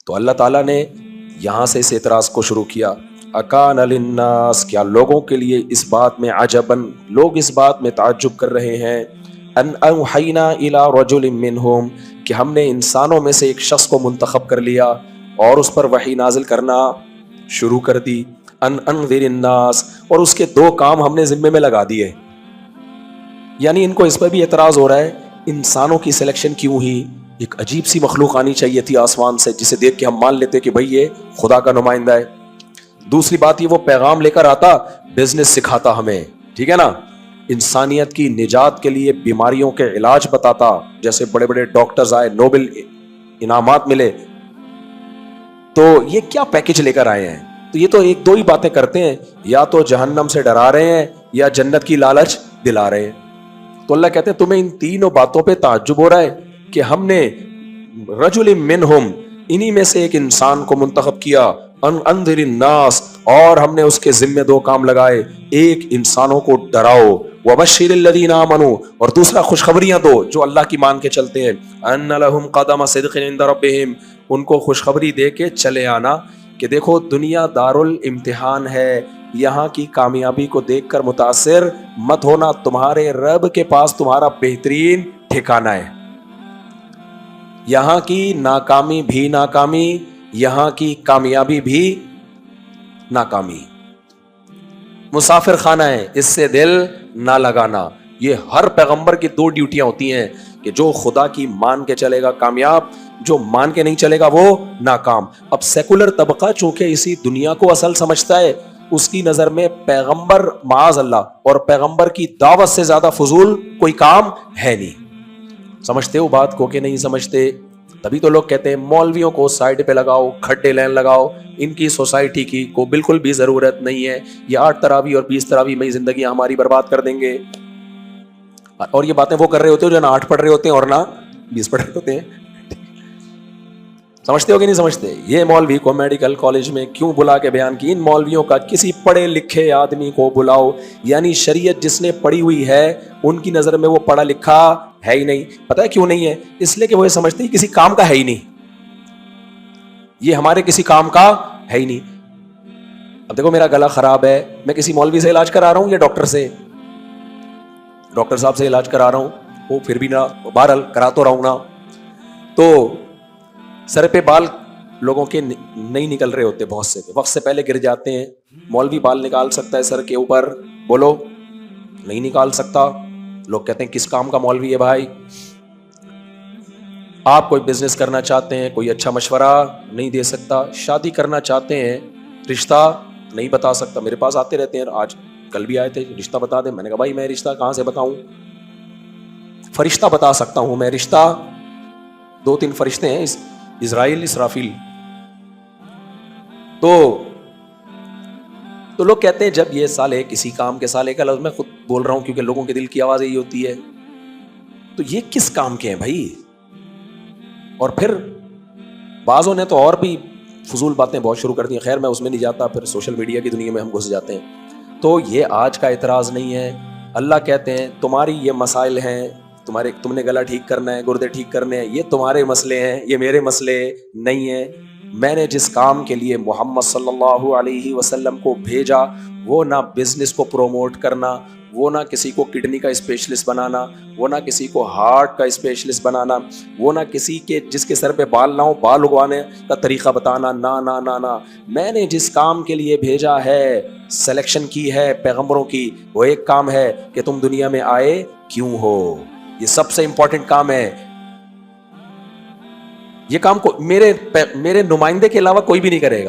تو اللہ تعالیٰ نے یہاں سے اس اعتراض کو شروع کیا، اکان للناس، کیا لوگوں کے لیے اس بات میں عجبن، لوگ اس بات میں تعجب کر رہے ہیں، ان اوحینا الی رجل منہم، کہ ہم نے انسانوں میں سے ایک شخص کو منتخب کر لیا اور اس پر وحی نازل کرنا شروع کر دی، ان انذر الناس، اور اس کے دو کام ہم نے ذمے میں لگا دیے. یعنی ان کو اس پر بھی اعتراض ہو رہا ہے، انسانوں کی سلیکشن کیوں ہی؟ ایک عجیب سی مخلوق آنی چاہیے تھی آسمان سے جسے دیکھ کے ہم مان لیتے کہ بھئی یہ خدا کا نمائندہ ہے. دوسری بات یہ وہ پیغام لے کر آتا، بزنس سکھاتا ہمیں، ٹھیک ہے نا، انسانیت کی نجات کے لیے بیماریوں کے علاج بتاتا، جیسے بڑے بڑے ڈاکٹرز آئے، نوبل انعامات ملے. تو یہ کیا پیکج لے کر آئے ہیں؟ تو یہ تو ایک دو ہی باتیں کرتے ہیں، یا تو جہنم سے ڈرا رہے ہیں یا جنت کی لالچ دلا رہے ہیں. تو اللہ کہتے ہیں تمہیں ان تینوں باتوں پہ تعجب ہو رہا ہے کہ ہم نے رجل منہم، انہی میں سے ایک انسان کو منتخب کیا، ان انذر الناس، اور ہم نے اس کے ذمے دو کام لگائے، ایک انسانوں کو ڈراؤ، وبشر الذین آمنوا، اور دوسرا خوشخبریاں دو جو اللہ کی مان کے چلتے ہیں، ان لہم قدم صدق عند ربہم، ان کو خوشخبری دے کے چلے آنا کہ دیکھو دنیا دار الامتحان ہے، یہاں کی کامیابی کو دیکھ کر متاثر مت ہونا، تمہارے رب کے پاس تمہارا بہترین ٹھکانہ ہے. یہاں کی ناکامی بھی ناکامی، یہاں کی کامیابی بھی ناکامی. مسافر خانہ ہے، اس سے دل نہ لگانا. یہ ہر پیغمبر کی دو ڈیوٹیاں ہوتی ہیں کہ جو خدا کی مان کے چلے گا کامیاب، جو مان کے نہیں چلے گا وہ ناکام. اب سیکولر طبقہ چونکہ اسی دنیا کو اصل سمجھتا ہے، اس کی نظر میں پیغمبر معاذ اللہ اور پیغمبر کی دعوت سے زیادہ فضول کوئی کام ہے نہیں. سمجھتے ہو بات کو کہ نہیں سمجھتے؟ تبھی تو لوگ کہتے ہیں مولویوں کو سائڈ پہ لگاؤ، کھڈے لین لگاؤ، ان کی سوسائٹی کی کو بالکل بھی ضرورت نہیں ہے، یہ 8 تراویح اور 20 تراویح میں زندگیاں ہماری برباد کر دیں گے. اور یہ باتیں وہ کر رہے ہوتے ہیں جو نہ 8 پڑھ رہے ہوتے ہیں اور نہ 20 پڑھ رہے ہوتے ہیں. سمجھتے ہو کہ نہیں سمجھتے؟ یہ مولوی کو میڈیکل کالج میں کیوں بلا کے بیان کی؟ ان مولویوں کا کسی پڑھے لکھے آدمی کو بلاؤ، یعنی شریعت جس نے پڑھی ہوئی ہے ان کی نظر میں وہ پڑھا لکھا ہے ہی نہیں. پتہ ہے کیوں نہیں ہے؟ اس لیے کہ وہ یہ سمجھتے ہیں کسی کام کا ہے ہی نہیں، یہ ہمارے کسی کام کا ہے ہی نہیں. اب دیکھو میرا گلا خراب ہے، میں کسی مولوی سے علاج کرا رہا ہوں یا ڈاکٹر سے؟ ڈاکٹر صاحب سے علاج کرا رہا ہوں، وہ پھر بھی نہ بہرحال کرا تو رہا ہوں نا. تو سر پہ بال لوگوں کے نہیں نکل رہے ہوتے، بہت سے وقت سے پہلے گر جاتے ہیں. مولوی بال نکال سکتا ہے سر کے اوپر؟ بولو، نہیں نکال سکتا. لوگ کہتے ہیں کس کام کا مولوی ہے بھائی؟ آپ کوئی بزنس کرنا چاہتے ہیں، کوئی اچھا مشورہ نہیں دے سکتا. شادی کرنا چاہتے ہیں، رشتہ نہیں بتا سکتا. میرے پاس آتے رہتے ہیں، آج کل بھی آئے تھے، رشتہ بتا دیں. میں نے کہا بھائی میں رشتہ کہاں سے بتاؤں؟ فرشتہ بتا سکتا ہوں میں رشتہ. 2-3 فرشتے ہیں، اسرائیل اسرافیل. تو لوگ کہتے ہیں جب یہ سالے کسی کام کے سالے کا لفظ میں خود بول رہا ہوں کیونکہ لوگوں کے دل کی آواز یہی ہوتی ہے، تو یہ کس کام کے ہیں بھائی؟ اور پھر بعضوں نے تو اور بھی فضول باتیں بہت شروع کر دی ہیں. خیر میں اس میں نہیں جاتا، پھر سوشل میڈیا کی دنیا میں ہم گھس جاتے ہیں. تو یہ آج کا اعتراض نہیں ہے. اللہ کہتے ہیں تمہاری یہ مسائل ہیں، تم نے گلا ٹھیک کرنا ہے، گردے ٹھیک کرنے ہیں، یہ تمہارے مسئلے ہیں، یہ میرے مسئلے نہیں ہیں. میں نے جس کام کے لیے محمد صلی اللہ علیہ وسلم کو بھیجا، وہ نہ بزنس کو پروموٹ کرنا، وہ نہ کسی کو کڈنی کا اسپیشلسٹ بنانا، وہ نہ کسی کو ہارٹ کا اسپیشلسٹ بنانا، وہ نہ کسی کے جس کے سر پہ بال نہ ہو بال اگوانے کا طریقہ بتانا. نہ نہ نہ نہ، میں نے جس کام کے لیے بھیجا ہے، سلیکشن کی ہے پیغمبروں کی، وہ ایک کام ہے کہ تم دنیا میں آئے کیوں ہو. یہ سب سے امپورٹنٹ کام ہے. یہ کام کو میرے نمائندے کے علاوہ کوئی بھی نہیں کرے گا.